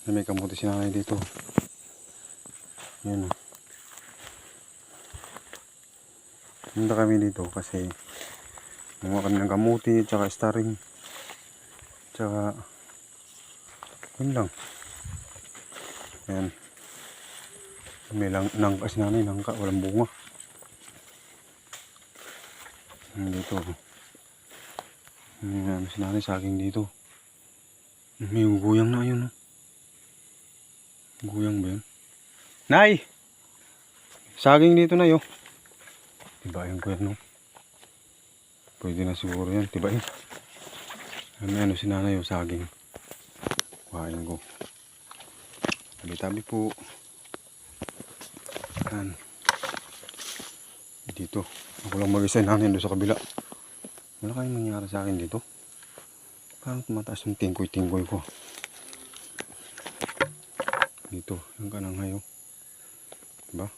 May kamuti si nanay dito. Yan o. Punta kami dito kasi gumawa kami ng kamuti, tsaka staring, tsaka yun lang. Ayan. May nangka si nanay, nangka, walang bunga. Dito. May si nanay saging dito. May guyang na yun. Guyang ba yun? Nay! Saging dito na yun. Tibayin ko yan, no? Pwede na siguro yan, tibayin. May si nanay yung saging. Kuhain ko. Tabi-tabi po. Yan. Dito. Ako lang mag-isa nanin doon sa kabila. Wala kayong mangyari sa akin dito. Parang tumataas yung tingkoy-tingkoy ko. Dito. Yung kanang hayo. Diba?